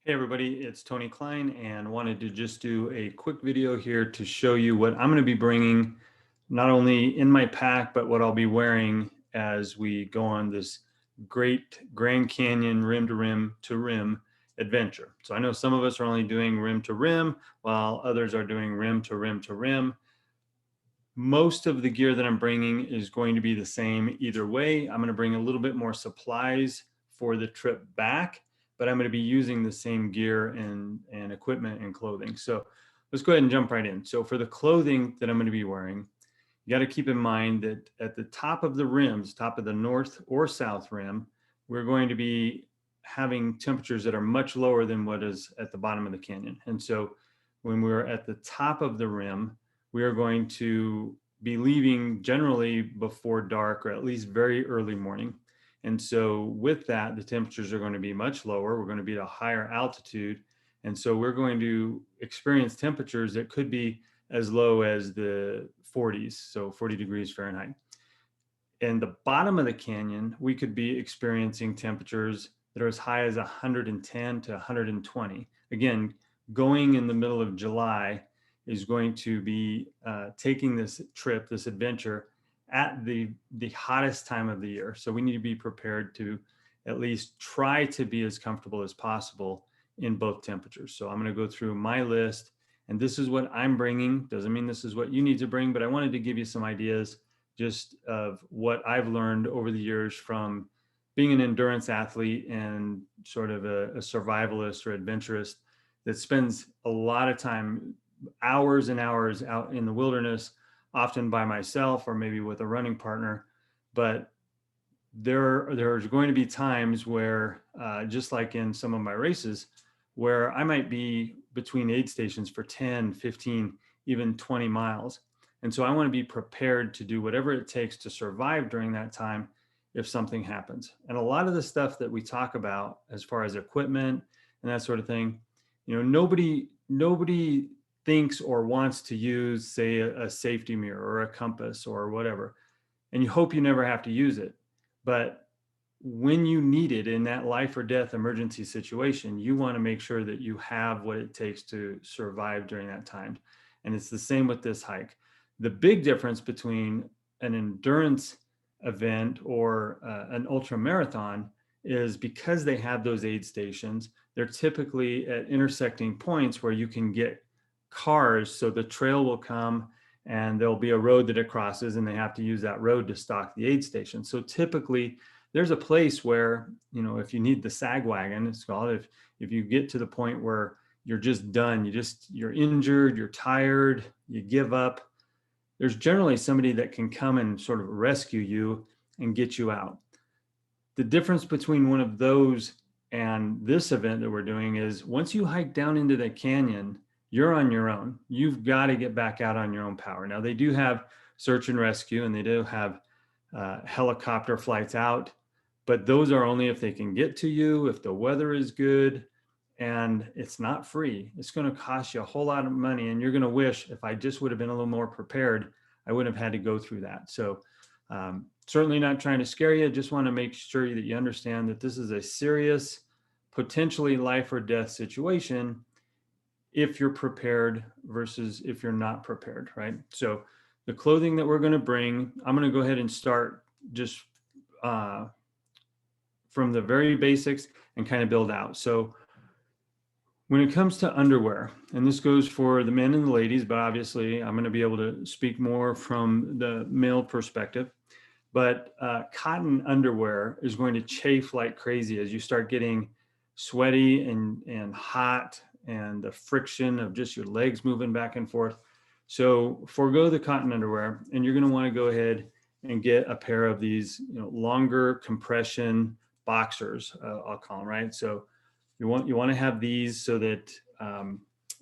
Hey everybody, it's Tony Klein and wanted to just do a quick video here to show you what I'm going to be bringing not only in my pack, but what I'll be wearing as we go on this great Grand Canyon rim to rim adventure. So I know some of us are only doing rim to rim while others are doing rim to rim to rim. Most of the gear that I'm bringing is going to be the same either way. I'm going to bring a little bit more supplies for the trip back, but I'm going to be using the same gear and equipment and clothing. So let's go ahead and jump right in. So for the clothing that I'm going to be wearing, you got to keep in mind that at the top of the rims, top of the north or south rim, we're going to be having temperatures that are much lower than what is at the bottom of the canyon. And so when we're at the top of the rim, we are going to be leaving generally before dark or at least very early morning. And so with that, the temperatures are going to be much lower. We're going to be at a higher altitude. And so we're going to experience temperatures that could be as low as the 40s, so 40 degrees Fahrenheit. In the bottom of the canyon, we could be experiencing temperatures that are as high as 110 to 120. Again, going in the middle of July is going to be taking this trip, this adventure, at the hottest time of the year. So we need to be prepared to at least try to be as comfortable as possible in both temperatures. So I'm going to go through my list, and this is what I'm bringing. Doesn't mean this is what you need to bring, but I wanted to give you some ideas just of what I've learned over the years from being an endurance athlete and sort of a survivalist or adventurist that spends a lot of time, hours and hours out in the wilderness, often by myself or maybe with a running partner. But there's going to be times where, just like in some of my races, where I might be between aid stations for 10, 15, even 20 miles. And so I want to be prepared to do whatever it takes to survive during that time if something happens. And a lot of the stuff that we talk about as far as equipment and that sort of thing, nobody thinks or wants to use, say, a safety mirror or a compass or whatever. And you hope you never have to use it. But when you need it in that life or death emergency situation, you want to make sure that you have what it takes to survive during that time. And it's the same with this hike. The big difference between an endurance event or an ultra marathon is because they have those aid stations, they're typically at intersecting points where you can get cars. So the trail will come and there'll be a road that it crosses and they have to use that road to stock the aid station. So typically there's a place where, if you need the sag wagon, it's called, if you get to the point where you're just done, you're injured, you're tired, you give up, there's generally somebody that can come and sort of rescue you and get you out. The difference between one of those and this event that we're doing is once you hike down into the canyon, you're on your own. You've got to get back out on your own power. Now, they do have search and rescue and they do have helicopter flights out, but those are only if they can get to you, if the weather is good, and it's not free. It's going to cost you a whole lot of money, and you're going to wish, if I just would have been a little more prepared, I wouldn't have had to go through that. So certainly not trying to scare you. Just want to make sure that you understand that this is a serious, potentially life or death situation if you're prepared versus if you're not prepared, right? So the clothing that we're going to bring, I'm going to go ahead and start just from the very basics and kind of build out. So when it comes to underwear, and this goes for the men and the ladies, but obviously I'm going to be able to speak more from the male perspective, but cotton underwear is going to chafe like crazy as you start getting sweaty and hot and the friction of just your legs moving back and forth. So forego the cotton underwear, and you're going to want to go ahead and get a pair of these, longer compression boxers, I'll call them, right? So you want to have these so that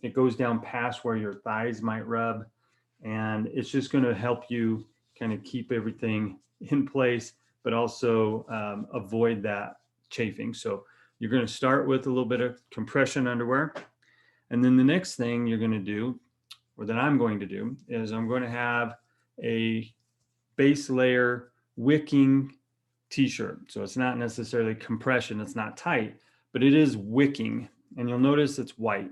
it goes down past where your thighs might rub, and it's just going to help you kind of keep everything in place, but also avoid that chafing. So you're going to start with a little bit of compression underwear, and then the next thing you're going to do, or that I'm going to do, is I'm going to have a base layer wicking t-shirt. So it's not necessarily compression, it's not tight, but it is wicking. and you'll notice it's white.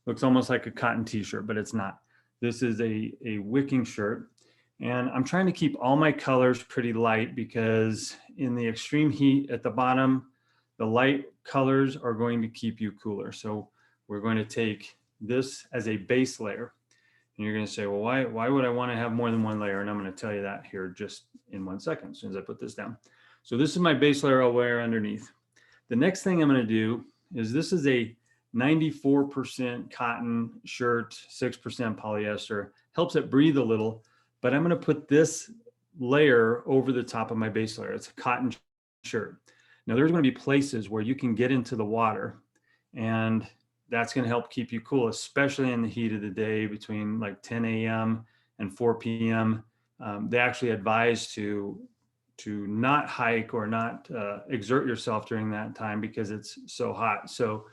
Looks almost like a cotton t-shirt, but it's not. This is a wicking shirt. And I'm trying to keep all my colors pretty light because in the extreme heat at the bottom, the light colors are going to keep you cooler. So we're going to take this as a base layer. And you're going to say, well, why would I want to have more than one layer? And I'm going to tell you that here just in 1 second, as soon as I put this down. So this is my base layer I'll wear underneath. The next thing I'm going to do is, this is a 94% cotton shirt, 6% polyester. Helps it breathe a little, but I'm going to put this layer over the top of my base layer. It's a cotton shirt. Now there's going to be places where you can get into the water, and that's going to help keep you cool, especially in the heat of the day between like 10 a.m. and 4 p.m. They actually advise to not hike or not exert yourself during that time because it's so hot. So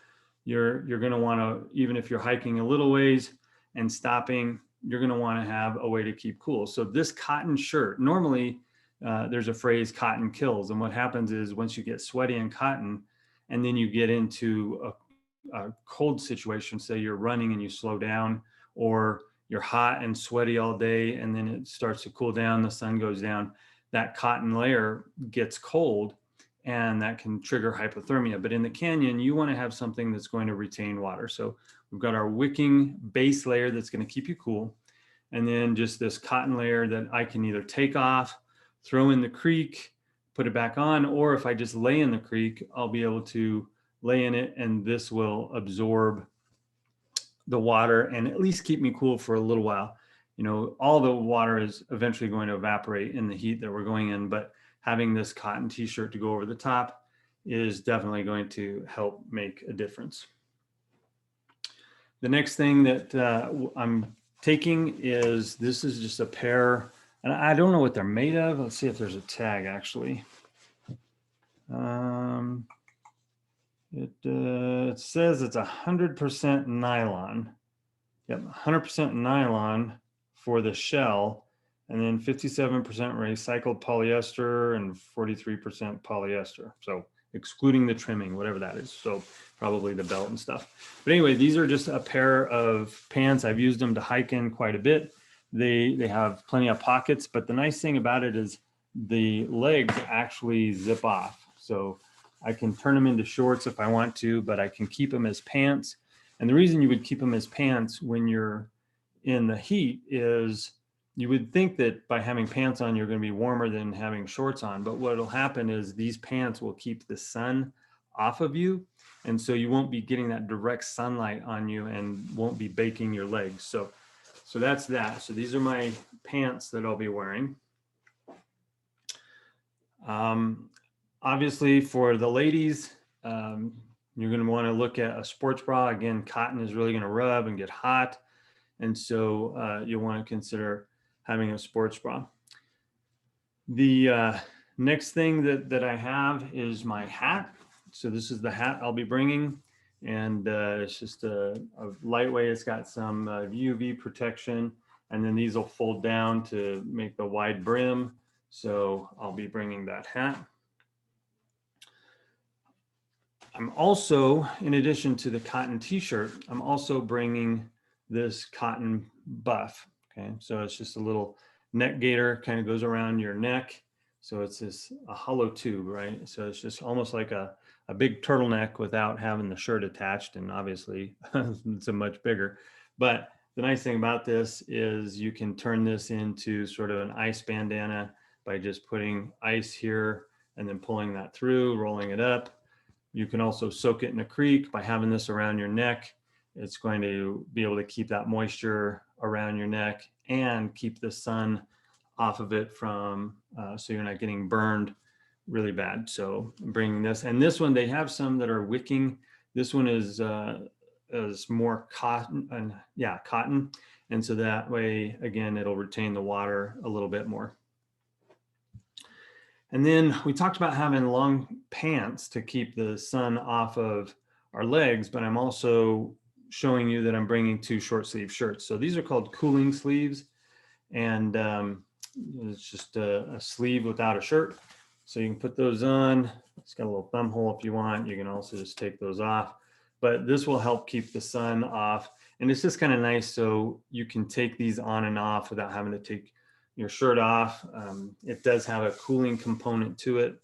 you're going to want to, even if you're hiking a little ways and stopping, you're going to want to have a way to keep cool. So this cotton shirt, normally there's a phrase, cotton kills. And what happens is, once you get sweaty in cotton and then you get into a cold situation, say you're running and you slow down, or you're hot and sweaty all day and then it starts to cool down, the sun goes down, that cotton layer gets cold and that can trigger hypothermia. But in the canyon, you want to have something that's going to retain water. So we've got our wicking base layer that's going to keep you cool, and then just this cotton layer that I can either take off, throw in the creek, put it back on, or if I just lay in the creek, I'll be able to lay in it and this will absorb the water and at least keep me cool for a little while. You know, all the water is eventually going to evaporate in the heat that we're going in, but having this cotton t-shirt to go over the top is definitely going to help make a difference. The next thing that I'm taking is, this is just a pair, and I don't know what they're made of. Let's see if there's a tag actually. It says it's 100% nylon. Yep, 100% nylon for the shell, and then 57% recycled polyester and 43% polyester. So excluding the trimming, whatever that is. So probably the belt and stuff. But anyway, these are just a pair of pants. I've used them to hike in quite a bit. They have plenty of pockets, but the nice thing about it is the legs actually zip off. So I can turn them into shorts if I want to, but I can keep them as pants. And the reason you would keep them as pants when you're in the heat is, you would think that by having pants on, you're going to be warmer than having shorts on. But what will happen is these pants will keep the sun off of you. And so you won't be getting that direct sunlight on you and won't be baking your legs. So that's that. So these are my pants that I'll be wearing. Obviously for the ladies, you're going to want to look at a sports bra. Again, cotton is really going to rub and get hot. And so you'll want to consider having a sports bra. The next thing that I have is my hat. So this is the hat I'll be bringing. And it's just a lightweight. It's got some UV protection. And then these will fold down to make the wide brim. So I'll be bringing that hat. I'm also, in addition to the cotton t-shirt, I'm also bringing this cotton buff. Okay, so it's just a little neck gaiter, kind of goes around your neck. So it's a hollow tube, right? So it's just almost like a big turtleneck without having the shirt attached. And obviously it's a much bigger. But the nice thing about this is you can turn this into sort of an ice bandana by just putting ice here and then pulling that through, rolling it up. You can also soak it in a creek by having this around your neck. It's going to be able to keep that moisture around your neck and keep the sun off of it from, so you're not getting burned really bad. So I'm bringing this, and this one, they have some that are wicking. This one is more cotton, and yeah, cotton. And so that way, again, it'll retain the water a little bit more. And then we talked about having long pants to keep the sun off of our legs, but I'm also showing you that I'm bringing 2 short sleeve shirts. So these are called cooling sleeves, and it's just a sleeve without a shirt. So you can put those on. It's got a little thumb hole if you want. You can also just take those off. but this will help keep the sun off. And it's just kind of nice so you can take these on and off without having to take your shirt off. It does have a cooling component to it.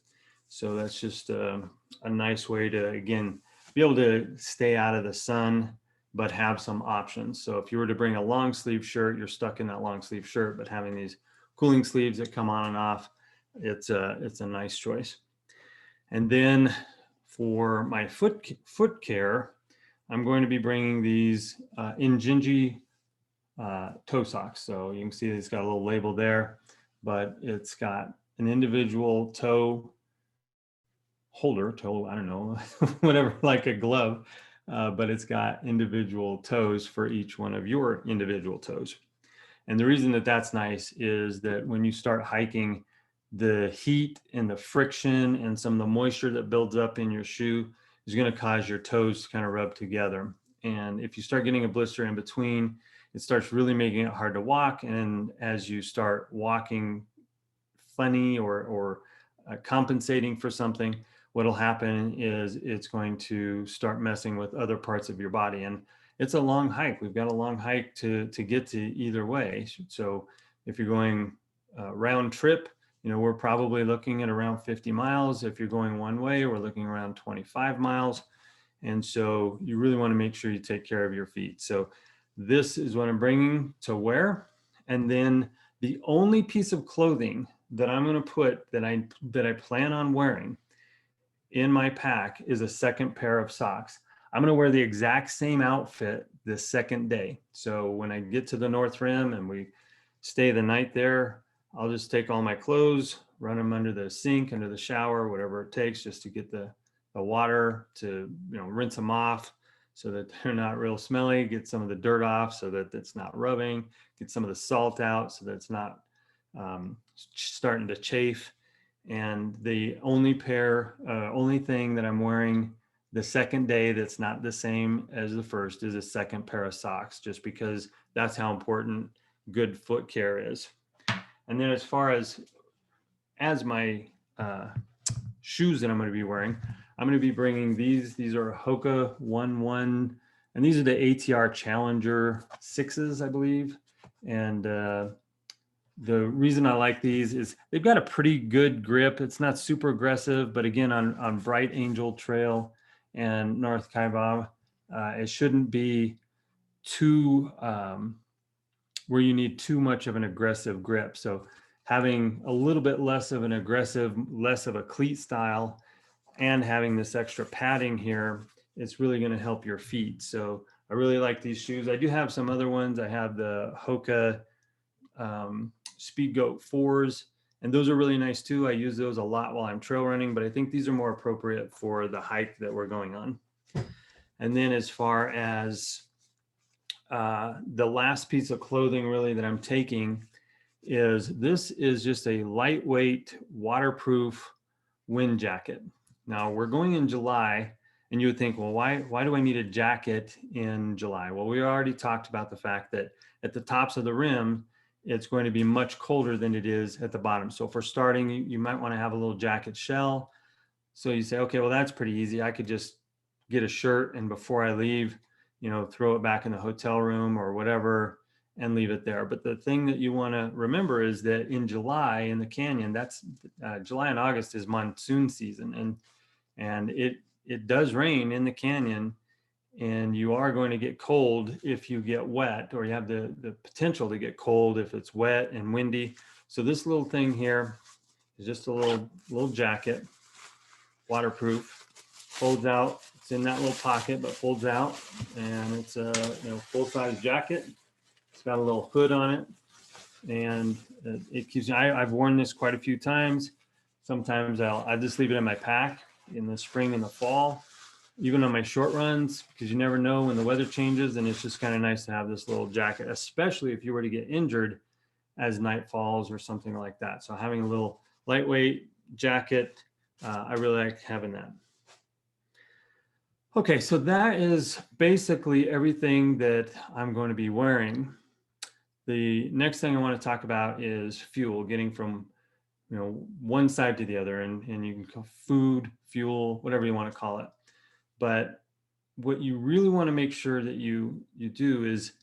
So that's just a nice way to, again, be able to stay out of the sun, but have some options. So if you were to bring a long sleeve shirt, you're stuck in that long sleeve shirt, but having these cooling sleeves that come on and off, it's a nice choice. And then for my foot care, I'm going to be bringing these Inreach toe socks. So you can see it's got a little label there, but it's got an individual toe holder, I don't know, whatever, like a glove, but it's got individual toes for each one of your individual toes. And the reason that that's nice is that when you start hiking, the heat and the friction and some of the moisture that builds up in your shoe is going to cause your toes to kind of rub together. And if you start getting a blister in between, it starts really making it hard to walk. And as you start walking funny or compensating for something, what'll happen is it's going to start messing with other parts of your body. And it's a long hike. We've got a long hike to get to either way. So if you're going round trip, we're probably looking at around 50 miles. If you're going one way, we're looking around 25 miles. And so you really want to make sure you take care of your feet. So this is what I'm bringing to wear. And then the only piece of clothing that I'm going to put that I plan on wearing in my pack is a second pair of socks. I'm going to wear the exact same outfit the second day. So when I get to the North Rim and we stay the night there, I'll just take all my clothes, run them under the sink, under the shower, whatever it takes, just to get the water to, rinse them off so that they're not real smelly, get some of the dirt off so that it's not rubbing, get some of the salt out so that it's not starting to chafe. And the only thing that I'm wearing the second day that's not the same as the first is a second pair of socks, just because that's how important good foot care is. And then as far as my shoes that I'm going to be wearing, I'm going to be bringing these. These are Hoka 1-1, and these are the ATR Challenger 6s, I believe. And the reason I like these is they've got a pretty good grip. It's not super aggressive, but again, on Bright Angel Trail and North Kaibab, it shouldn't be too where you need too much of an aggressive grip. So having a little bit less of an aggressive, less of a cleat style, and having this extra padding here, it's really going to help your feet. So I really like these shoes. I do have some other ones. I have the Hoka Speed Goat 4s, and those are really nice too. I use those a lot while I'm trail running, but I think these are more appropriate for the hike that we're going on. And then as far as the last piece of clothing really that I'm taking this is just a lightweight, waterproof wind jacket. Now we're going in July, and you would think, well, why do I need a jacket in July? Well, we already talked about the fact that at the tops of the rim, it's going to be much colder than it is at the bottom. So for starting, you might want to have a little jacket shell. So you say, okay, well, that's pretty easy. I could just get a shirt, and before I leave, throw it back in the hotel room or whatever and leave it there. But the thing that you want to remember is that in July in the canyon, that's July and August is monsoon season, and it does rain in the canyon, and you are going to get cold if you get wet, or you have the potential to get cold if it's wet and windy. So this little thing here is just a little jacket, waterproof, folds out. It's in that little pocket, but folds out, and it's a full-size jacket. It's got a little hood on it, and it keeps. I've worn this quite a few times. Sometimes I just leave it in my pack in the spring and the fall, even on my short runs, because you never know when the weather changes, and it's just kind of nice to have this little jacket, especially if you were to get injured as night falls or something like that. So having a little lightweight jacket, I really like having that. Okay, so that is basically everything that I'm going to be wearing. The next thing I want to talk about is fuel, getting from one side to the other, and you can call food, fuel, whatever you want to call it. But what you really want to make sure that you do is,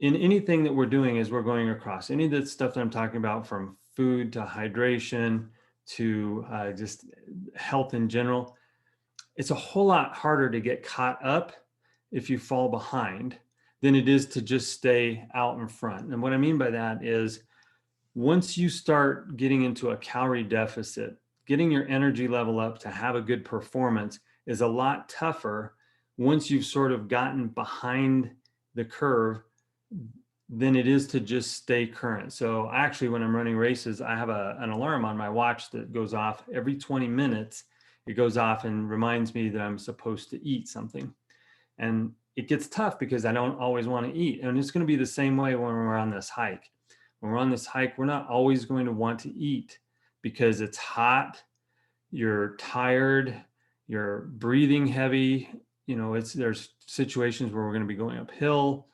in anything that we're doing as we're going across, any of the stuff that I'm talking about, from food to hydration to just health in general, it's a whole lot harder to get caught up if you fall behind than it is to just stay out in front. And what I mean by that is, once you start getting into a calorie deficit, getting your energy level up to have a good performance is a lot tougher once you've sort of gotten behind the curve than it is to just stay current. So actually, when I'm running races, I have an alarm on my watch that goes off every 20 minutes. It goes off and reminds me that I'm supposed to eat something. And it gets tough because I don't always want to eat. And it's going to be the same way when we're on this hike. When we're on this hike, we're not always going to want to eat because it's hot, you're tired, you're breathing heavy. You know, there's situations where we're going to be going uphill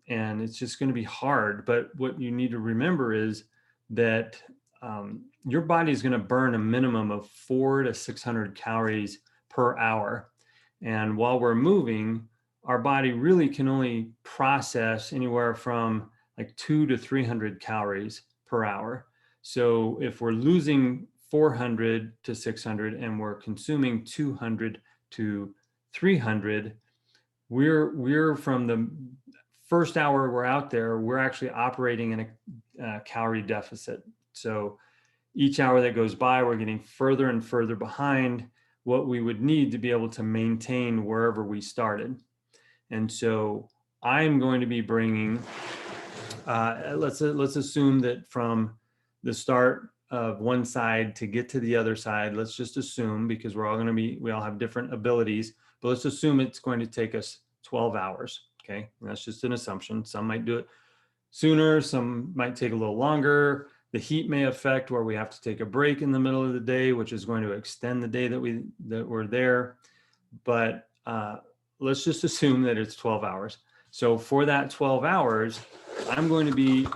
and it's just going to be hard. But what you need to remember is that your body is going to burn a minimum of 400 to 600 calories per hour. And while we're moving, our body really can only process anywhere from like 200 to 300 calories per hour. So if we're losing 400 to 600 and we're consuming 200 to 300, we're from the first hour we're out there, we're actually operating in a calorie deficit. So each hour that goes by, we're getting further and further behind what we would need to be able to maintain wherever we started. And so I'm going to be bringing, let's assume that from the start of one side to get to the other side, let's just assume, because we all have different abilities, but let's assume it's going to take us 12 hours. Okay. And that's just an assumption. Some might do it sooner, some might take a little longer. The heat may affect where we have to take a break in the middle of the day, which is going to extend the day that we're there. But let's just assume that it's 12 hours. So for that 12 hours, I'm going to be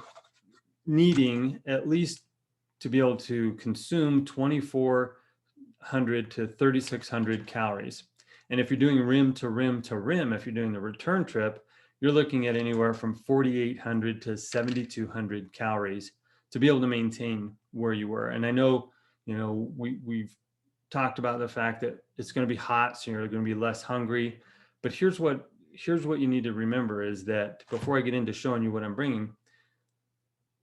needing at least to be able to consume 2,400 to 3,600 calories. And if you're doing rim to rim to rim, if you're doing the return trip, you're looking at anywhere from 4,800 to 7,200 calories to be able to maintain where you were. And I know, we've talked about the fact that it's going to be hot, so you're going to be less hungry. But here's what you need to remember is that, before I get into showing you what I'm bringing,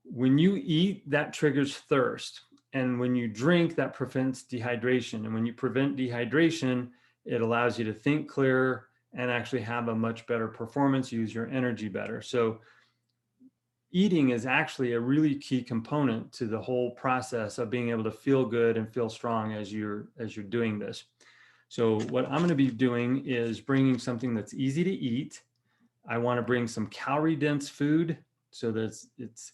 when you eat, that triggers thirst. And when you drink, that prevents dehydration. And when you prevent dehydration, it allows you to think clearer and actually have a much better performance, use your energy better. So eating is actually a really key component to the whole process of being able to feel good and feel strong as you're doing this. So what I'm going to be doing is bringing something that's easy to eat. I want to bring some calorie dense food so that it's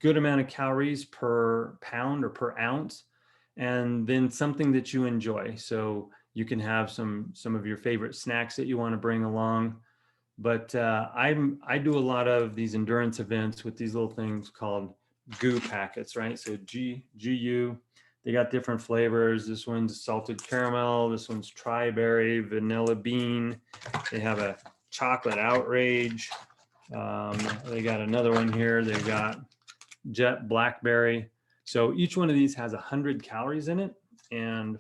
good amount of calories per pound or per ounce, and then something that you enjoy. So you can have some of your favorite snacks that you want to bring along. But I do a lot of these endurance events with these little things called GU packets, right? So GU, they got different flavors. This one's salted caramel. This one's tri-berry, vanilla bean. They have a chocolate outrage. They got another one here. They've got jet blackberry. So each one of these has 100 calories in it. And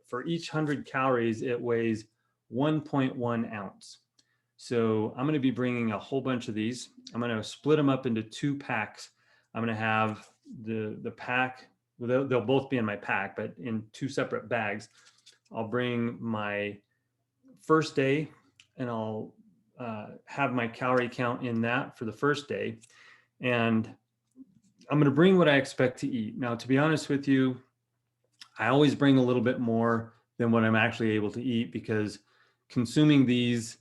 for each 100 calories, it weighs 1.1 ounce. So I'm going to be bringing a whole bunch of these. I'm going to split them up into 2 packs. I'm going to have the pack, they'll both be in my pack, but in 2 separate bags. I'll bring my first day, and I'll have my calorie count in that for the first day. And I'm going to bring what I expect to eat. Now, to be honest with you, I always bring a little bit more than what I'm actually able to eat, because consuming these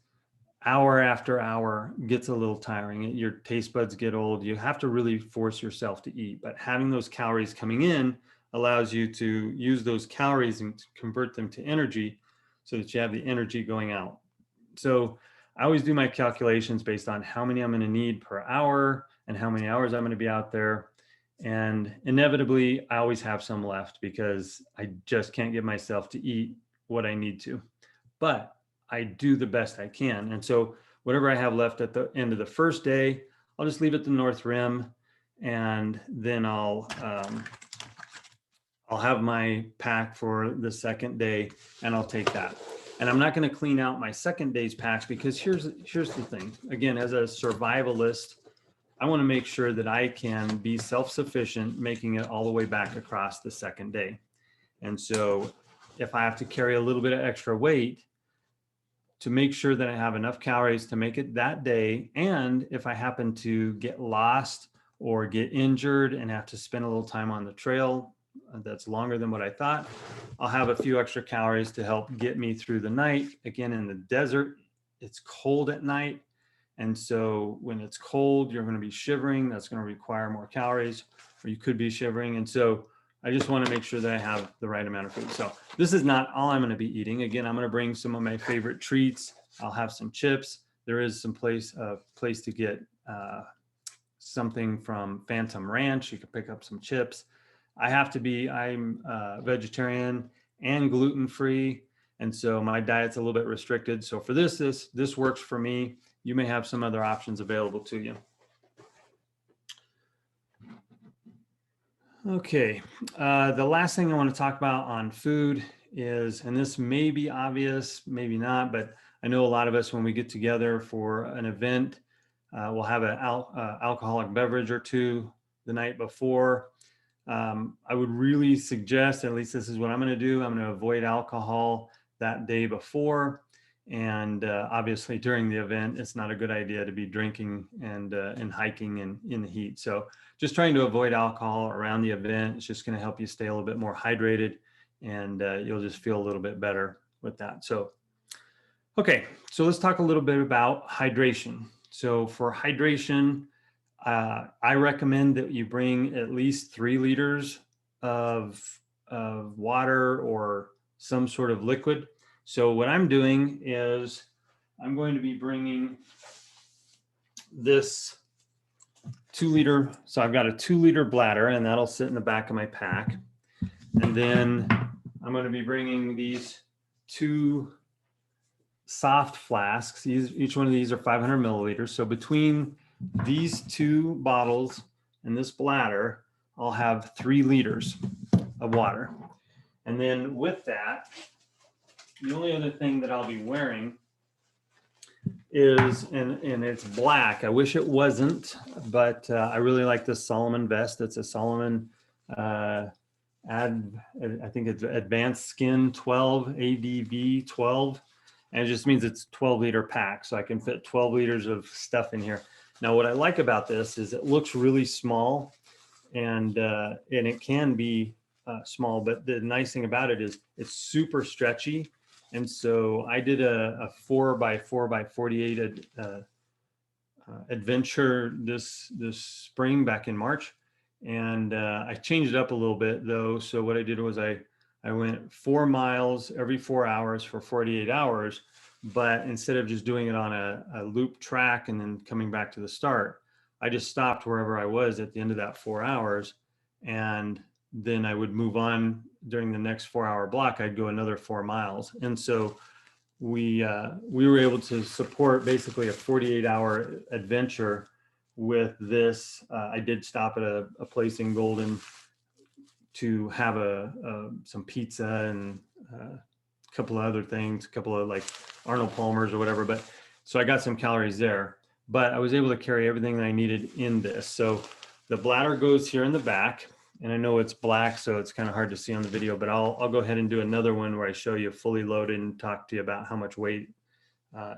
hour after hour gets a little tiring. Your taste buds get old. You have to really force yourself to eat. But having those calories coming in allows you to use those calories and convert them to energy so that you have the energy going out. So I always do my calculations based on how many I'm going to need per hour and how many hours I'm going to be out there. And inevitably, I always have some left because I just can't get myself to eat what I need to. But I do the best I can. And so whatever I have left at the end of the first day, I'll just leave it the north rim, and then I'll have my pack for the second day, and I'll take that. And I'm not going to clean out my second day's packs, because here's the thing. Again, as a survivalist, I want to make sure that I can be self-sufficient, making it all the way back across the second day. And so if I have to carry a little bit of extra weight to make sure that I have enough calories to make it that day, and if I happen to get lost or get injured and have to spend a little time on the trail that's longer than what I thought, I'll have a few extra calories to help get me through the night. Again, in the desert, it's cold at night. And so when it's cold, you're going to be shivering. That's going to require more calories, or you could be shivering. And so I just want to make sure that I have the right amount of food. So this is not all I'm going to be eating. Again, I'm going to bring some of my favorite treats. I'll have some chips. There is some place to get something from Phantom Ranch. You can pick up some chips. I'm vegetarian and gluten-free. And so my diet's a little bit restricted. So for this works for me. You may have some other options available to you. Okay, the last thing I want to talk about on food is, and this may be obvious, maybe not, but I know a lot of us, when we get together for an event, we'll have an alcoholic beverage or two the night before. I would really suggest, at least this is what I'm going to do, I'm going to avoid alcohol that day before. And obviously during the event, it's not a good idea to be drinking and hiking in the heat. So just trying to avoid alcohol around the event, it's just going to help you stay a little bit more hydrated, and you'll just feel a little bit better with that. So, okay, so let's talk a little bit about hydration. So for hydration, I recommend that you bring at least 3 liters of water or some sort of liquid. So what I'm doing is I'm going to be bringing this 2 liter. So I've got a 2 liter bladder, and that'll sit in the back of my pack. And then I'm going to be bringing these 2 soft flasks. Each one of these are 500 milliliters. So between these 2 bottles and this bladder, I'll have 3 liters of water. And then with that, the only other thing that I'll be wearing is, and it's black. I wish it wasn't, but I really like this Salomon vest. It's a Salomon, I think it's Advanced Skin 12, ADV 12. And it just means it's 12 liter pack. So I can fit 12 liters of stuff in here. Now, what I like about this is it looks really small, and it can be small, but the nice thing about it is it's super stretchy. And so I did a 4x4x48 adventure this spring back in March, and I changed it up a little bit though. So what I did was I went 4 miles every 4 hours for 48 hours, but instead of just doing it on a loop track and then coming back to the start, I just stopped wherever I was at the end of that 4 hours, and then I would move on during the next 4 hour block. I'd go another 4 miles. And so we were able to support basically a 48-hour adventure with this. I did stop at a place in Golden to have some pizza and a couple of other things, a couple of like Arnold Palmer's or whatever. But so I got some calories there, but I was able to carry everything that I needed in this. So the bladder goes here in the back. And I know it's black, so it's kind of hard to see on the video, but I'll go ahead and do another one where I show you fully loaded and talk to you about how much weight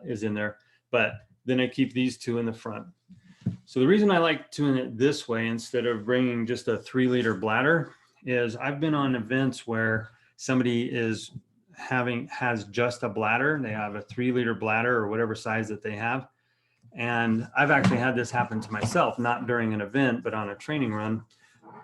is in there. But then I keep these 2 in the front. So the reason I like doing it this way instead of bringing just a 3 liter bladder is I've been on events where somebody has just a bladder. They have a 3 liter bladder or whatever size that they have. And I've actually had this happen to myself, not during an event, but on a training run,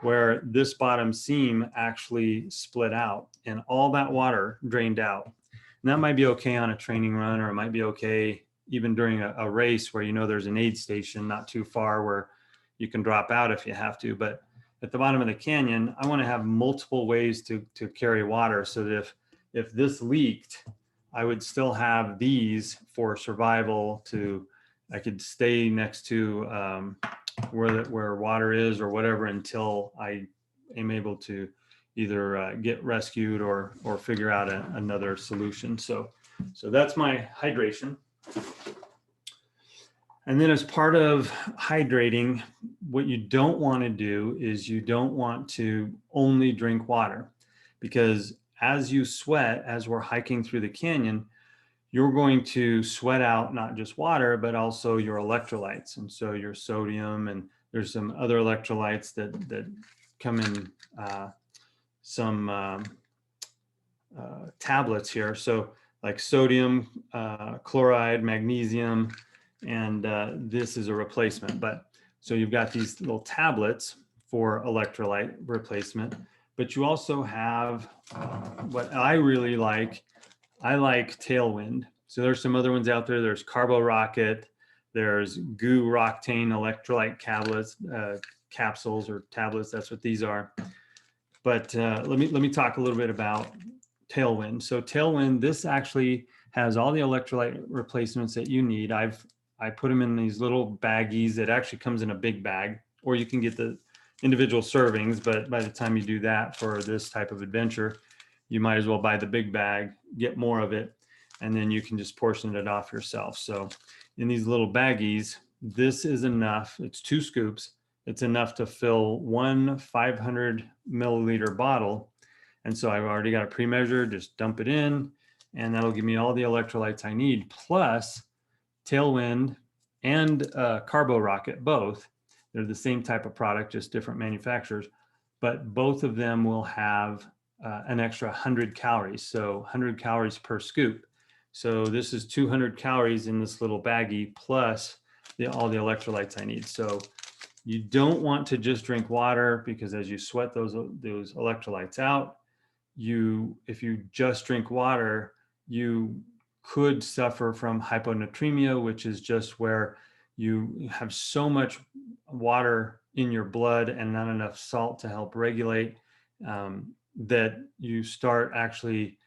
where this bottom seam actually split out and all that water drained out. And that might be okay on a training run, or it might be okay even during a race where you know there's an aid station not too far where you can drop out if you have to. But at the bottom of the canyon, I want to have multiple ways to carry water, so that if this leaked, I would still have these for survival. I could stay next to where water is or whatever until I am able to either get rescued or figure out another solution. So that's my hydration. And then as part of hydrating, what you don't want to do is you don't want to only drink water, because as you sweat, as we're hiking through the canyon, you're going to sweat out not just water, but also your electrolytes. And so your sodium, and there's some other electrolytes that come in some tablets here. So like sodium, chloride, magnesium, and this is a replacement. But so you've got these little tablets for electrolyte replacement, but you also have what I really like. I like Tailwind. So there's some other ones out there. There's Carbo Rocket. There's Goo Roctane electrolyte capsules or tablets. That's what these are. But let me talk a little bit about Tailwind. So Tailwind, this actually has all the electrolyte replacements that you need. I put them in these little baggies. It actually comes in a big bag, or you can get the individual servings. But by the time you do that for this type of adventure, you might as well buy the big bag, get more of it, and then you can just portion it off yourself. So in these little baggies, this is enough. It's 2 scoops. It's enough to fill one 500 milliliter bottle. And so I've already got it pre-measured, just dump it in, and that'll give me all the electrolytes I need, plus Tailwind and Carbo Rocket, both. They're the same type of product, just different manufacturers, but both of them will have an extra 100 calories. So 100 calories per scoop. So this is 200 calories in this little baggie, plus all the electrolytes I need. So you don't want to just drink water, because as you sweat those electrolytes out, if you just drink water, you could suffer from hyponatremia, which is just where you have so much water in your blood and not enough salt to help regulate, that you start actually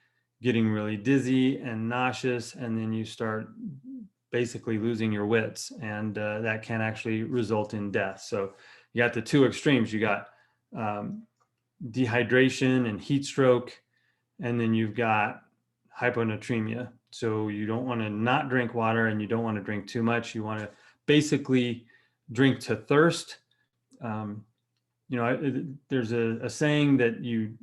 getting really dizzy and nauseous, and then you start basically losing your wits, and that can actually result in death. So you got the 2 extremes. You got dehydration and heat stroke, and then you've got hyponatremia. So you don't want to not drink water, and you don't want to drink too much. You want to basically drink to thirst. There's a saying that you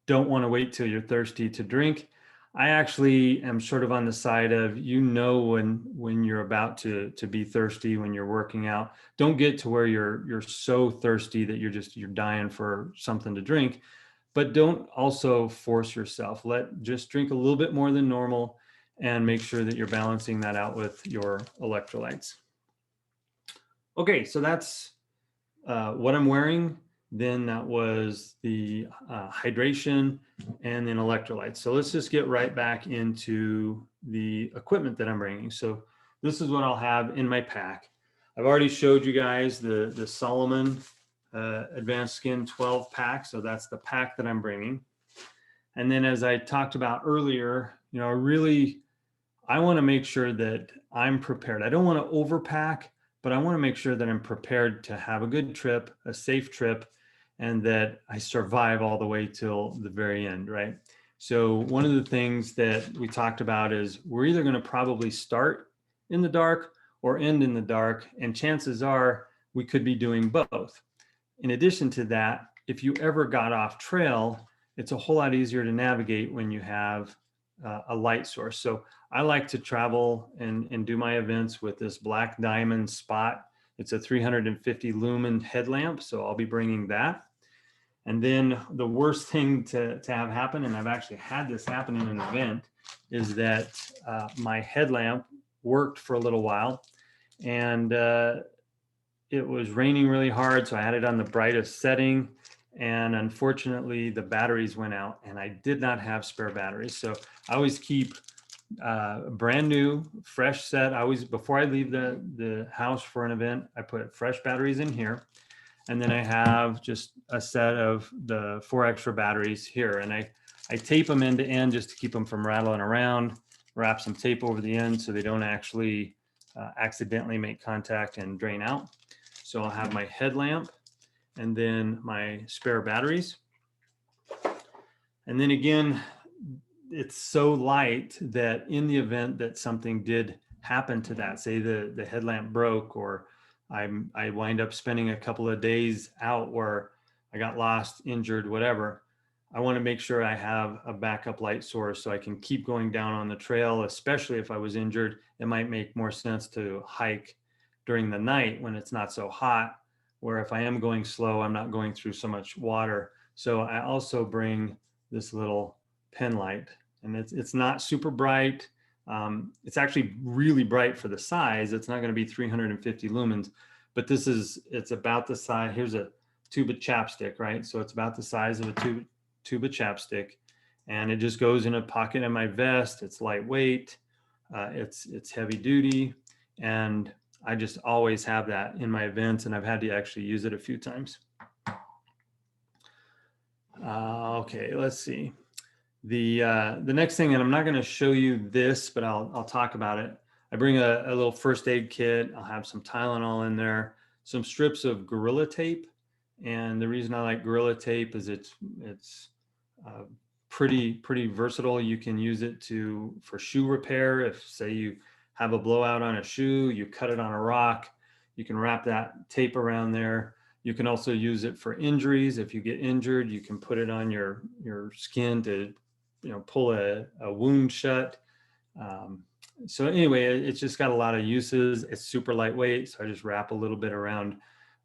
don't want to wait till you're thirsty to drink. I actually am sort of on the side of, when you're about to be thirsty when you're working out. Don't get to where you're so thirsty that you're dying for something to drink, but don't also force yourself. Just drink a little bit more than normal, and make sure that you're balancing that out with your electrolytes. Okay, so that's what I'm wearing. Then that was the hydration, and then electrolytes. So let's just get right back into the equipment that I'm bringing. So this is what I'll have in my pack. I've already showed you guys the Solomon Advanced Skin 12 pack. So that's the pack that I'm bringing. And then, as I talked about earlier, I want to make sure that I'm prepared. I don't want to overpack, but I want to make sure that I'm prepared to have a good trip, a safe trip, and that I survive all the way till the very end, right? So one of the things that we talked about is we're either going to probably start in the dark or end in the dark, and chances are we could be doing both. In addition to that, if you ever got off trail, it's a whole lot easier to navigate when you have a light source. So I like to travel and do my events with this Black Diamond Spot. It's a 350 lumen headlamp, so I'll be bringing that. And then the worst thing to have happen, and I've actually had this happen in an event, is that my headlamp worked for a little while, and it was raining really hard, so I had it on the brightest setting, and unfortunately the batteries went out, and I did not have spare batteries. So I always keep a brand new, fresh set. Before I leave the house for an event, I put fresh batteries in here. And then I have just a set of the 4 extra batteries here. And I tape them end to end just to keep them from rattling around. wrap some tape over the end so they don't actually accidentally make contact and drain out. So I'll have my headlamp and then my spare batteries. And then again, it's so light that in the event that something did happen to that, say the headlamp broke, or I wind up spending a couple of days out where I got lost, injured, whatever, I want to make sure I have a backup light source so I can keep going down on the trail, especially if I was injured. It might make more sense to hike during the night when it's not so hot, where if I am going slow, I'm not going through so much water. So I also bring this little Penlight, and it's not super bright. It's actually really bright for the size. It's not going to be 350 lumens, but it's about the size. Here's a tube of chapstick, right? So it's about the size of a tube of chapstick, and it just goes in a pocket in my vest. It's lightweight, it's heavy duty, and I just always have that in my events, and I've had to actually use it a few times. Okay, let's see. The next thing, and I'm not going to show you this, but I'll talk about it. I bring a little first aid kit. I'll have some Tylenol in there, some strips of Gorilla Tape. And the reason I like Gorilla Tape is it's pretty versatile. You can use it for shoe repair. If say you have a blowout on a shoe, you cut it on a rock, you can wrap that tape around there. You can also use it for injuries. If you get injured, you can put it on your skin to, pull a wound shut. So anyway, it's just got a lot of uses. It's super lightweight, so I just wrap a little bit around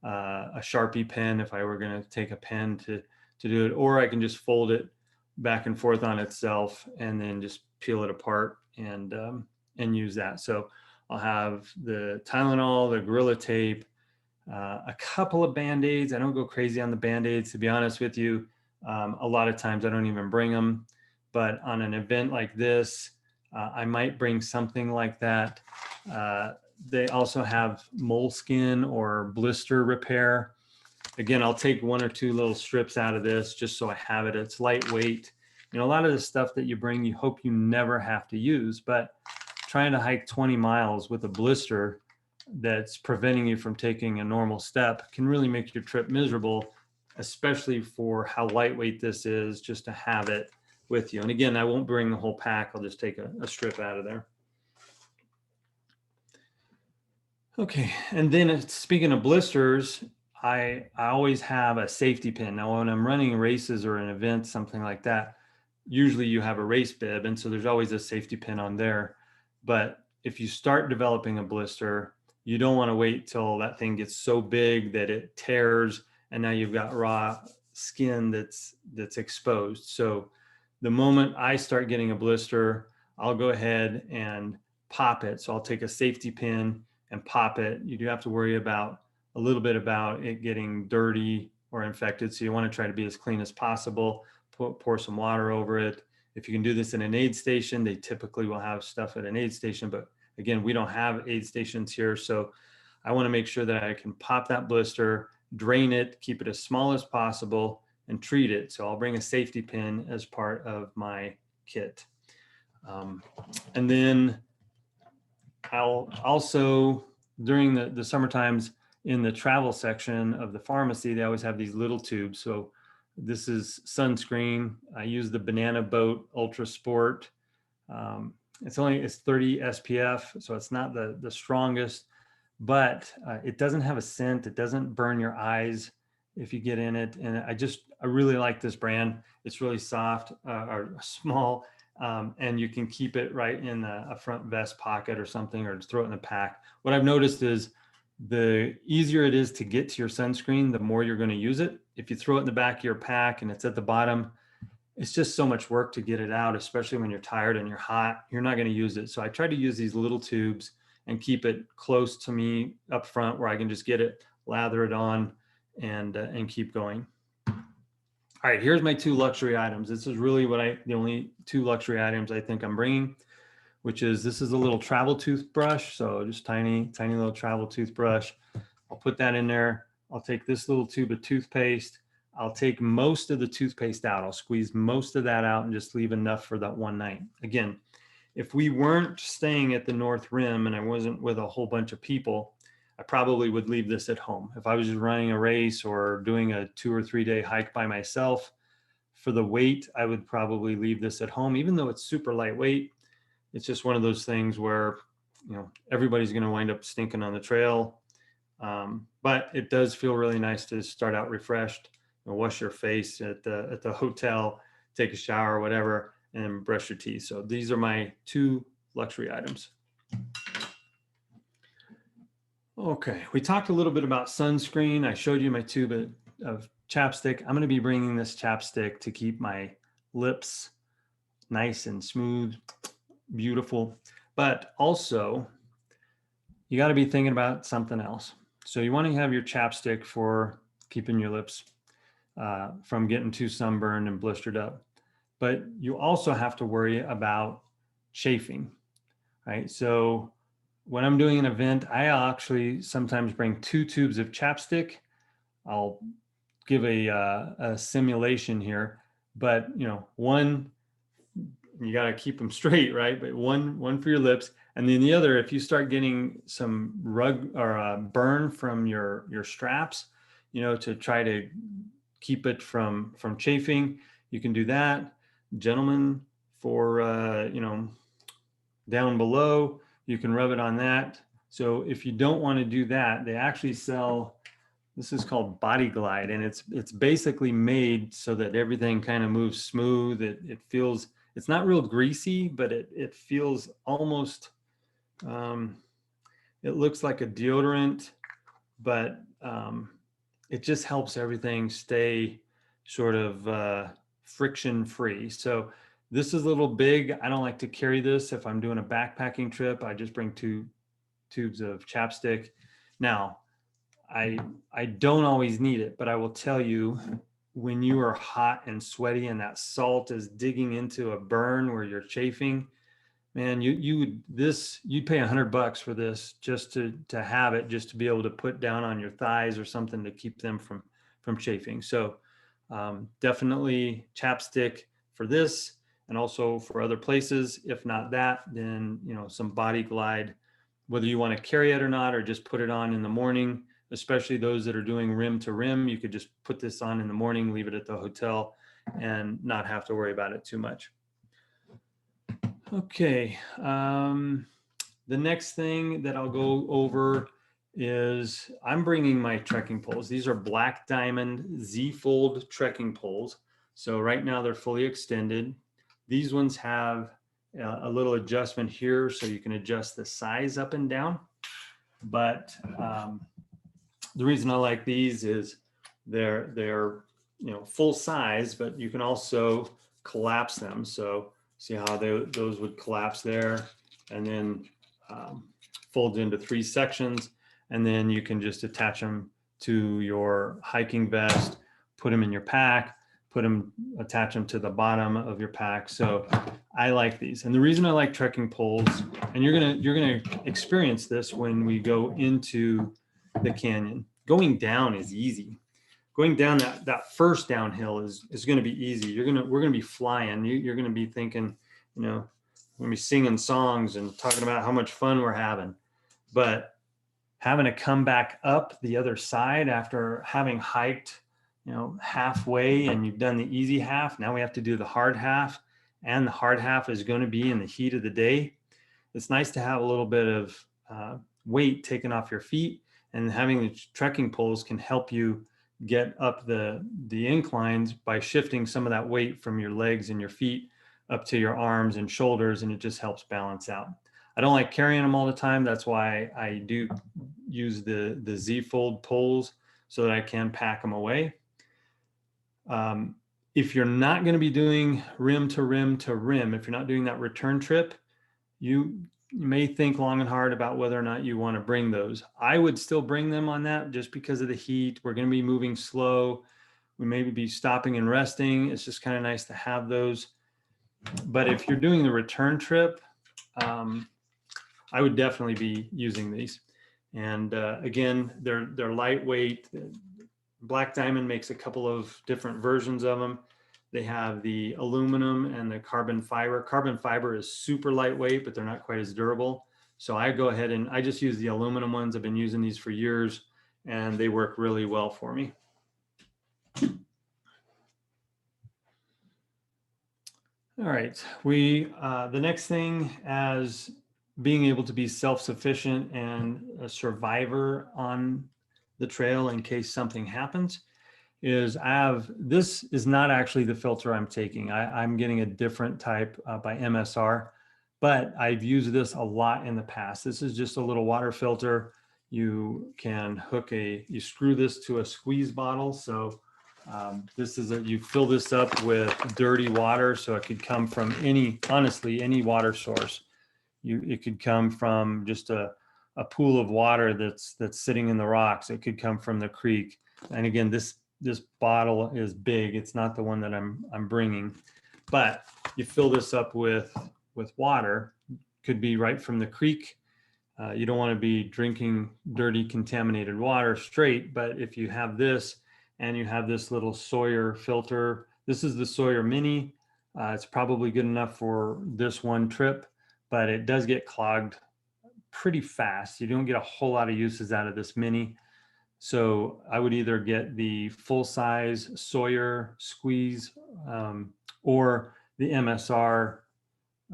a Sharpie pen if I were going to take a pen to do it, or I can just fold it back and forth on itself and then just peel it apart and use that. So I'll have the Tylenol, the Gorilla Tape, a couple of Band-Aids. I don't go crazy on the Band-Aids, to be honest with you. A lot of times I don't even bring them, but on an event like this, I might bring something like that. They also have moleskin or blister repair. Again, I'll take one or two little strips out of this just so I have it. It's lightweight. A lot of the stuff that you bring, you hope you never have to use, but trying to hike 20 miles with a blister that's preventing you from taking a normal step can really make your trip miserable, especially for how lightweight this is, just to have it with you. And again, I won't bring the whole pack. I'll just take a strip out of there. Okay, and then speaking of blisters, I always have a safety pin. Now, when I'm running races or an event, something like that, usually you have a race bib, and so there's always a safety pin on there. But if you start developing a blister, you don't want to wait till that thing gets so big that it tears, and now you've got raw skin that's exposed. So the moment I start getting a blister, I'll go ahead and pop it. So I'll take a safety pin and pop it. You do have to worry about a little bit about it getting dirty or infected. So you want to try to be as clean as possible. Pour some water over it. If you can do this in an aid station, they typically will have stuff at an aid station, but again, we don't have aid stations here. So I want to make sure that I can pop that blister, drain it, keep it as small as possible, and treat it. So I'll bring a safety pin as part of my kit. And then I'll also, during the summer times, in the travel section of the pharmacy, they always have these little tubes. So this is sunscreen. I use the Banana Boat Ultra Sport. It's 30 SPF, so it's not the strongest, but it doesn't have a scent. It doesn't burn your eyes if you get in it. And I really like this brand. It's really soft or small, and you can keep it right in a front vest pocket or something, or just throw it in the pack. What I've noticed is the easier it is to get to your sunscreen, the more you're going to use it. If you throw it in the back of your pack and it's at the bottom, it's just so much work to get it out, especially when you're tired and you're hot. You're not going to use it. So I try to use these little tubes and keep it close to me up front where I can just get it, lather it on, and keep going. All right, here's my two luxury items. This is really the only two luxury items I think I'm bringing, which is, this is a little travel toothbrush. So just tiny little travel toothbrush. I'll put that in there. I'll take this little tube of toothpaste. I'll take most of the toothpaste out. I'll squeeze most of that out and just leave enough for that one night. Again, If we weren't staying at the North Rim and I wasn't with a whole bunch of people, I probably would leave this at home. If I was just running a race or doing a 2 or 3 day hike by myself, for the weight, I would probably leave this at home, even though it's super lightweight. It's just one of those things where, you know, everybody's going to wind up stinking on the trail. But it does feel really nice to start out refreshed, you know, wash your face at the hotel, take a shower, whatever, and brush your teeth. So these are my 2 luxury items. Okay, we talked a little bit about sunscreen. I showed you my tube of chapstick. I'm going to be bringing this chapstick to keep my lips nice and smooth, beautiful. But also, you got to be thinking about something else. So you want to have your chapstick for keeping your lips from getting too sunburned and blistered up. But you also have to worry about chafing, right? So when I'm doing an event, I actually sometimes bring 2 tubes of chapstick. I'll give a simulation here, but you know, one, you got to keep them straight, right? But one for your lips, and then the other, if you start getting some rug or burn from your straps, you know, to try to keep it from chafing, you can do that. Gentlemen, for you know, down below, you can rub it on that. So if you don't want to do that, they actually sell, this is called Body Glide, and it's basically made so that everything kind of moves smooth. It feels, it's not real greasy, but it feels almost, it looks like a deodorant, but it just helps everything stay sort of friction free. So this is a little big. I don't like to carry this if I'm doing a backpacking trip. I just bring 2 tubes of chapstick. Now, I don't always need it, but I will tell you, when you are hot and sweaty and that salt is digging into a burn where you're chafing, man, you'd pay $100 for this just to have it, just to be able to put down on your thighs or something to keep them from chafing. So definitely chapstick for this, and also for other places. If not that, then, you know, some Body Glide, whether you want to carry it or not, or just put it on in the morning, especially those that are doing rim to rim. You could just put this on in the morning, leave it at the hotel, and not have to worry about it too much. Okay, the next thing that I'll go over is I'm bringing my trekking poles. These are Black Diamond Z-fold trekking poles. So right now they're fully extended. These ones have a little adjustment here, so you can adjust the size up and down. But the reason I like these is they're you know, full size, but you can also collapse them. So see how those would collapse there, and then fold into 3 sections, and then you can just attach them to your hiking vest, put them in your pack, attach them to the bottom of your pack. So I like these. And the reason I like trekking poles, and you're gonna experience this when we go into the canyon. Going down is easy. Going down that first downhill is going to be easy. We're going to be flying. You're going to be thinking, you know, we're going to be singing songs and talking about how much fun we're having. But having to come back up the other side after having hiked, you know, halfway, and you've done the easy half, now we have to do the hard half, and the hard half is going to be in the heat of the day. It's nice to have a little bit of weight taken off your feet, and having the trekking poles can help you get up the inclines by shifting some of that weight from your legs and your feet up to your arms and shoulders, and it just helps balance out. I don't like carrying them all the time. That's why I do use the Z-fold poles so that I can pack them away. If you're not going to be doing rim to rim to rim, if you're not doing that return trip, you may think long and hard about whether or not you want to bring those. I would still bring them on that just because of the heat. We're going to be moving slow. We may be stopping and resting. It's just kind of nice to have those. But if you're doing the return trip, I would definitely be using these. And again, they're lightweight. Black Diamond makes a couple of different versions of them. They have the aluminum and the carbon fiber. Carbon fiber is super lightweight, but they're not quite as durable. So I go ahead and I just use the aluminum ones. I've been using these for years and they work really well for me. All right, the next thing, as being able to be self-sufficient and a survivor on the trail in case something happens, is this is not actually the filter I'm taking. I'm getting a different type by MSR, but I've used this a lot in the past. This is just a little water filter. You can you screw this to a squeeze bottle. So you fill this up with dirty water, so it could come from honestly, any water source. It could come from just a pool of water that's sitting in the rocks. It could come from the creek. And again, this bottle is big. It's not the one that I'm bringing, but you fill this up with water. Could be right from the creek. You don't want to be drinking dirty, contaminated water straight, but if you have this and you have this little Sawyer filter, this is the Sawyer Mini. It's probably good enough for this one trip, but it does get clogged pretty fast. You don't get a whole lot of uses out of this Mini. So I would either get the full-size Sawyer squeeze or the MSR.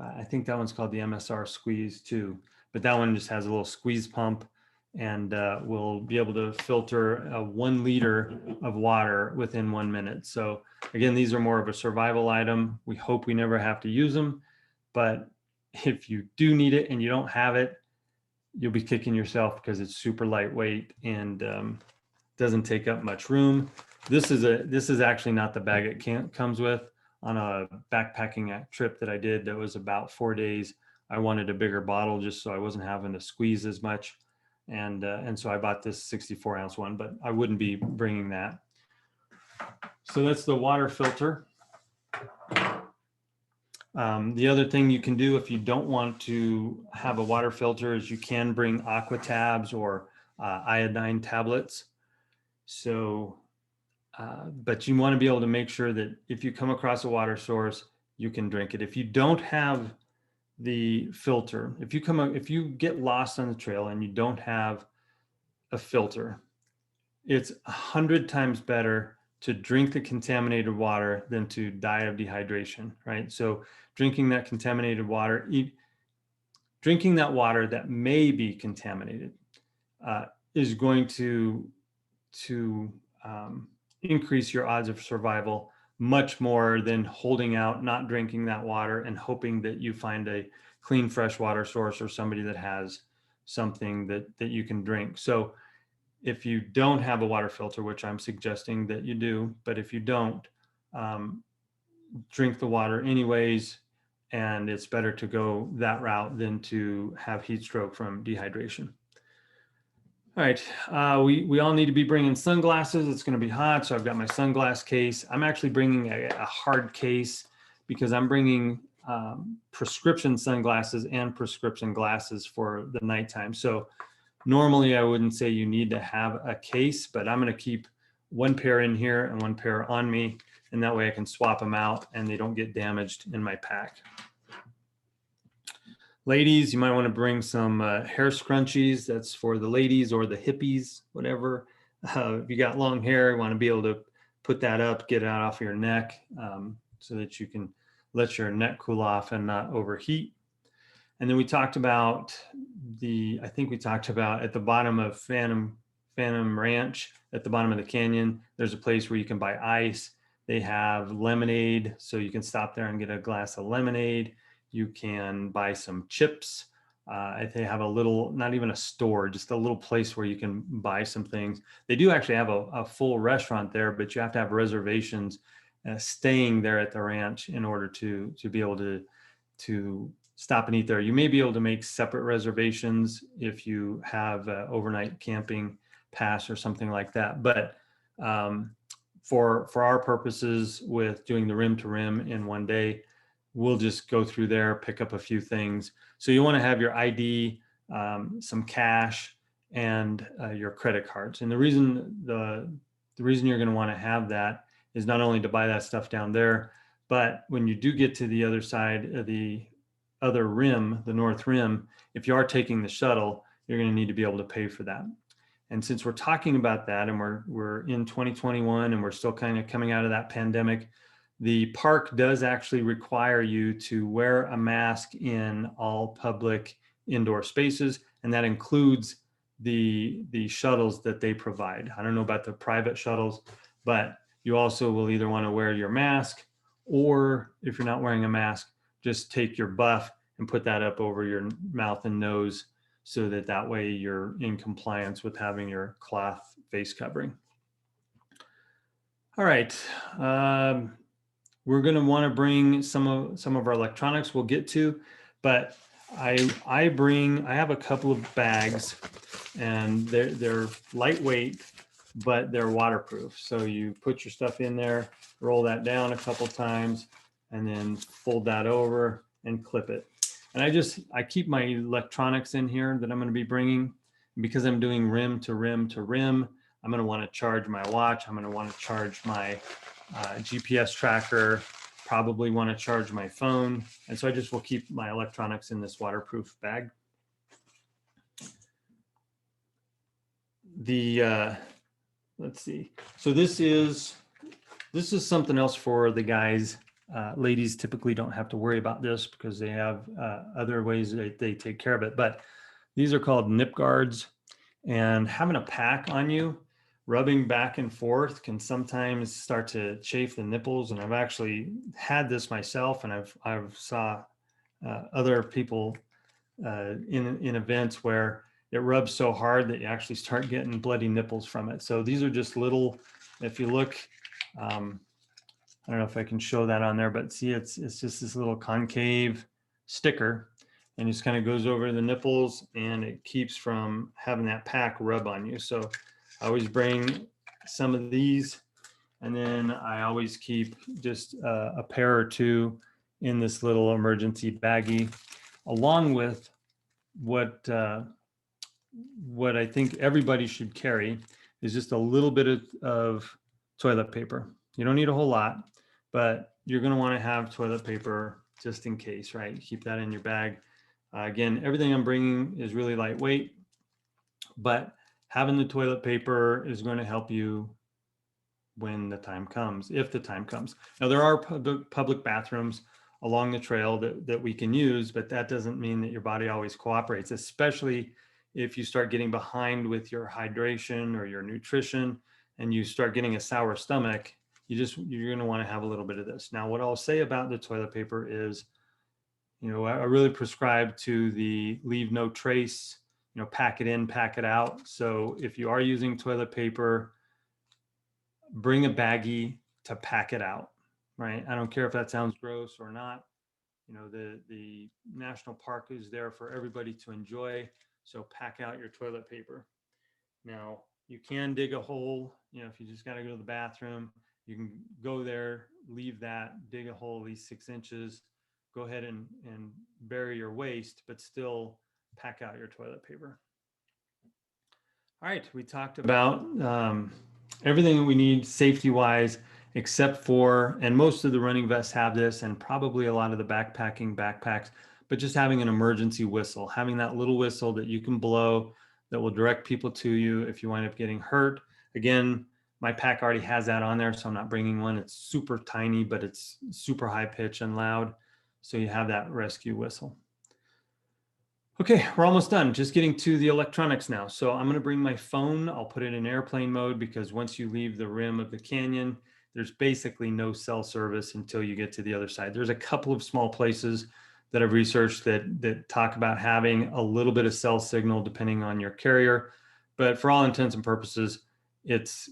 I think that one's called the MSR squeeze too, but that one just has a little squeeze pump and will be able to filter 1 liter of water within 1 minute. So again, these are more of a survival item. We hope we never have to use them, but if you do need it and you don't have it, you'll be kicking yourself because it's super lightweight and doesn't take up much room. This is actually not the bag it comes with. On a backpacking trip that I did that was about 4 days, I wanted a bigger bottle just so I wasn't having to squeeze as much. And so I bought this 64-ounce one, but I wouldn't be bringing that. So that's the water filter. The other thing you can do if you don't want to have a water filter is you can bring aqua tabs or iodine tablets. So, but you want to be able to make sure that if you come across a water source, you can drink it. If you don't have the filter, if you get lost on the trail and you don't have a filter, it's 100 times better to drink the contaminated water than to die of dehydration, right? So drinking that contaminated water, drinking that water that may be contaminated is going to increase your odds of survival much more than holding out, not drinking that water and hoping that you find a clean, fresh water source or somebody that has something that you can drink. So if you don't have a water filter, which I'm suggesting that you do, but if you don't, drink the water anyways, and it's better to go that route than to have heat stroke from dehydration. All right, we all need to be bringing sunglasses. It's going to be hot, so I've got my sunglass case. I'm actually bringing a hard case because I'm bringing prescription sunglasses and prescription glasses for the nighttime. So normally I wouldn't say you need to have a case, but I'm going to keep 1 pair in here and 1 pair on me, and that way I can swap them out and they don't get damaged in my pack. Ladies, you might want to bring some hair scrunchies. That's for the ladies or the hippies, whatever. If you got long hair, you want to be able to put that up, get it out off your neck so that you can let your neck cool off and not overheat. And then we talked about I think we talked about at the bottom of Phantom Ranch, at the bottom of the canyon, there's a place where you can buy ice. They have lemonade, so you can stop there and get a glass of lemonade. You can buy some chips. They have a little, not even a store, just a little place where you can buy some things. They do actually have a full restaurant there, but you have to have reservations staying there at the ranch in order to be able to stop and eat there. You may be able to make separate reservations if you have overnight camping pass or something like that. But for our purposes with doing the rim to rim in 1 day, we'll just go through there, pick up a few things. So you want to have your ID, some cash, and your credit cards. And the reason you're going to want to have that is not only to buy that stuff down there, but when you do get to the other side of the other rim, the north rim, if you are taking the shuttle, you're going to need to be able to pay for that. And since we're talking about that, and we're in 2021 and we're still kind of coming out of that pandemic, the park does actually require you to wear a mask in all public indoor spaces, and that includes the shuttles that they provide. I don't know about the private shuttles, but you also will either want to wear your mask, or if you're not wearing a mask, just take your buff and put that up over your mouth and nose, so that that way you're in compliance with having your cloth face covering. All right. We're going to want to bring some of our electronics we'll get to, but I have a couple of bags, and they're lightweight, but they're waterproof. So you put your stuff in there, roll that down a couple times, and then fold that over and clip it. And I keep my electronics in here that I'm going to be bringing, because I'm doing rim to rim to rim. I'm going to want to charge my watch. I'm going to want to charge my GPS tracker, probably want to charge my phone. And so I just will keep my electronics in this waterproof bag. Let's see. So this is something else for the guys. Ladies typically don't have to worry about this because they have other ways that they take care of it. But these are called nip guards, and having a pack on you, rubbing back and forth, can sometimes start to chafe the nipples. And I've actually had this myself, and I've saw other people in events where it rubs so hard that you actually start getting bloody nipples from it. So these are just little, if you look, I don't know if I can show that on there, but see, it's just this little concave sticker, and it just kind of goes over the nipples, and it keeps from having that pack rub on you. So I always bring some of these, and then I always keep just a pair or two in this little emergency baggie, along with what I think everybody should carry is just a little bit of toilet paper. You don't need a whole lot, but you're going to want to have toilet paper just in case, right? Keep that in your bag. Again, everything I'm bringing is really lightweight, but having the toilet paper is going to help you when the time comes, if the time comes. Now, there are public bathrooms along the trail that we can use, but that doesn't mean that your body always cooperates, especially if you start getting behind with your hydration or your nutrition and you start getting a sour stomach. You're going to want to have a little bit of this. Now, what I'll say about the toilet paper is, I really prescribe to the leave no trace, pack it in, pack it out. So if you are using toilet paper, bring a baggie to pack it out, right? I don't care if that sounds gross or not. The national park is there for everybody to enjoy. So pack out your toilet paper. Now, you can dig a hole, if you just got to go to the bathroom, you can go there, leave that, dig a hole at least 6 inches, go ahead and bury your waste, but still pack out your toilet paper. All right, we talked about everything that we need safety-wise, except for, and most of the running vests have this, and probably a lot of the backpacks, but just having an emergency whistle, having that little whistle that you can blow that will direct people to you if you wind up getting hurt. Again, my pack already has that on there, so I'm not bringing one. It's super tiny, but it's super high pitch and loud. So you have that rescue whistle. Okay, we're almost done. Just getting to the electronics now. So I'm going to bring my phone. I'll put it in airplane mode, because once you leave the rim of the canyon, there's basically no cell service until you get to the other side. There's a couple of small places that I've researched that talk about having a little bit of cell signal depending on your carrier. But for all intents and purposes, it's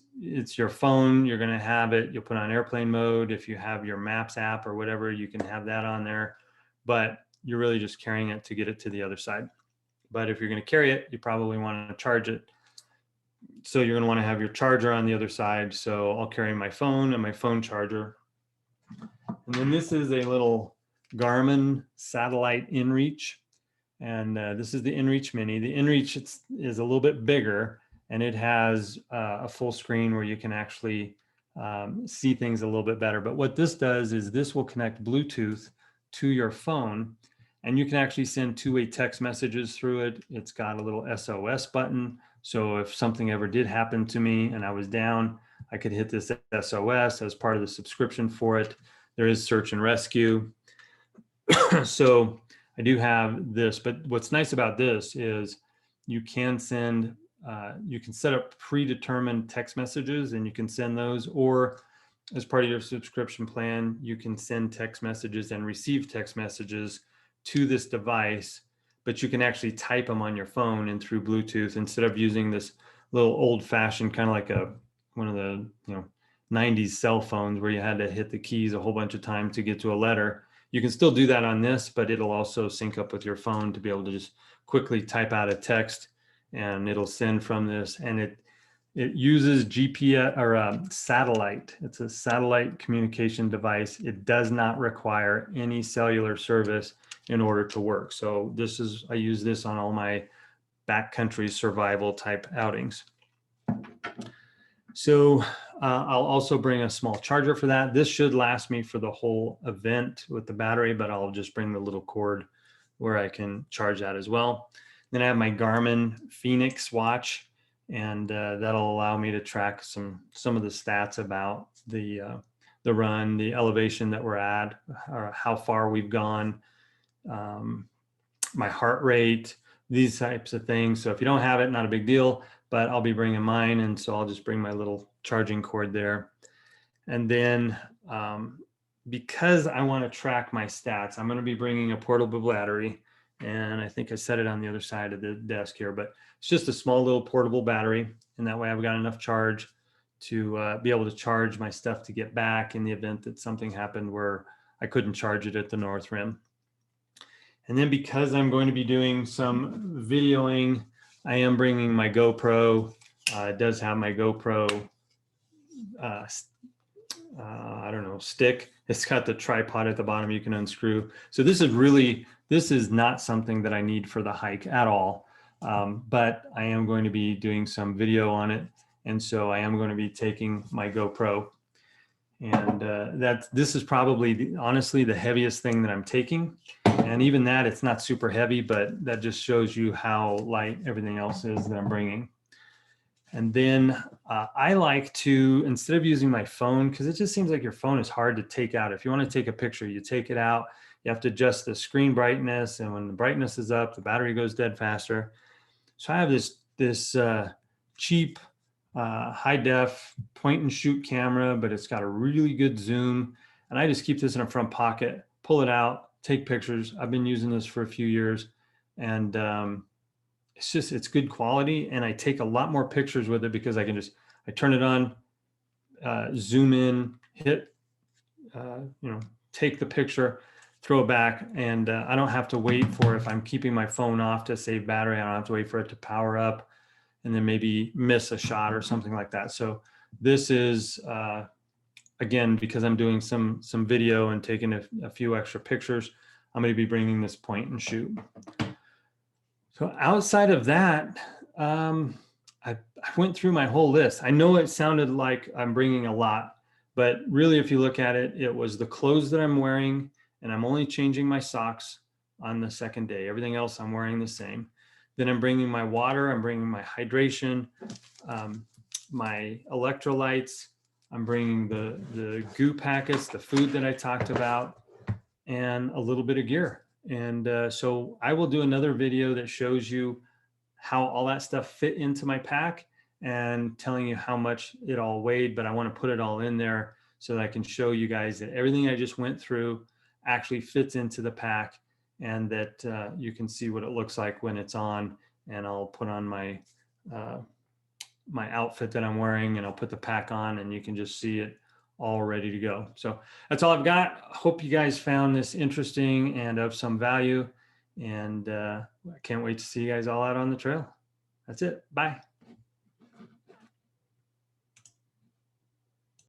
your phone. You're going to have it. You'll put on airplane mode. If you have your Maps app or whatever, you can have that on there. But you're really just carrying it to get it to the other side. But if you're going to carry it, you probably want to charge it. So you're going to want to have your charger on the other side. So I'll carry my phone and my phone charger. And then this is a little Garmin satellite Inreach. And this is the Inreach Mini. The Inreach is a little bit bigger, and it has a full screen where you can actually see things a little bit better. But what this does is this will connect Bluetooth to your phone, and you can actually send two-way text messages through it. It's got a little SOS button. So if something ever did happen to me and I was down, I could hit this SOS as part of the subscription for it. There is search and rescue. So I do have this, but what's nice about this is you can send, you can set up predetermined text messages and you can send those, or as part of your subscription plan, you can send text messages and receive text messages to this device, but you can actually type them on your phone and through Bluetooth instead of using this little old fashioned, kind of like one of the 90s cell phones where you had to hit the keys a whole bunch of times to get to a letter. You can still do that on this, but it'll also sync up with your phone to be able to just quickly type out a text and it'll send from this. And it uses GPS or satellite. It's a satellite communication device. It does not require any cellular service in order to work. So I use this on all my backcountry survival type outings. So I'll also bring a small charger for that. This should last me for the whole event with the battery, but I'll just bring the little cord where I can charge that as well. Then I have my Garmin Fenix watch, and that'll allow me to track some of the stats about the run, the elevation that we're at, or how far we've gone, my heart rate, these types of things. So if you don't have it, not a big deal, but I'll be bringing mine. And so I'll just bring my little charging cord there. And then because I want to track my stats, I'm going to be bringing a portable battery. And I think I set it on the other side of the desk here, but it's just a small little portable battery. And that way I've got enough charge to be able to charge my stuff to get back in the event that something happened where I couldn't charge it at the North Rim. And then because I'm going to be doing some videoing, I am bringing my GoPro. It does have my GoPro, I don't know, stick. It's got the tripod at the bottom you can unscrew. So this is not something that I need for the hike at all. But I am going to be doing some video on it. And so I am going to be taking my GoPro. And this is probably, honestly, the heaviest thing that I'm taking. And even that, it's not super heavy, but that just shows you how light everything else is that I'm bringing. And then I like to, instead of using my phone, because it just seems like your phone is hard to take out. If you want to take a picture, you take it out, you have to adjust the screen brightness. And when the brightness is up, the battery goes dead faster. So I have this cheap high def point and shoot camera, but it's got a really good zoom. And I just keep this in a front pocket, pull it out, take pictures. I've been using this for a few years, and it's good quality. And I take a lot more pictures with it because I turn it on, zoom in, hit, take the picture, throw it back. And I don't have to wait for, if I'm keeping my phone off to save battery, I don't have to wait for it to power up and then maybe miss a shot or something like that. So this is, again, because I'm doing some video and taking a few extra pictures, I'm going to be bringing this point and shoot. So outside of that, I went through my whole list. I know it sounded like I'm bringing a lot, but really, if you look at it, it was the clothes that I'm wearing, and I'm only changing my socks on the second day. Everything else I'm wearing the same. Then I'm bringing my water, I'm bringing my hydration, my electrolytes, I'm bringing the goo packets, the food that I talked about, and a little bit of gear. And so I will do another video that shows you how all that stuff fit into my pack and telling you how much it all weighed, but I want to put it all in there so that I can show you guys that everything I just went through actually fits into the pack, and that you can see what it looks like when it's on. And I'll put on my my outfit that I'm wearing, and I'll put the pack on, and you can just see it all ready to go. So that's all I've got. Hope you guys found this interesting and of some value. And I can't wait to see you guys all out on the trail. That's it. Bye.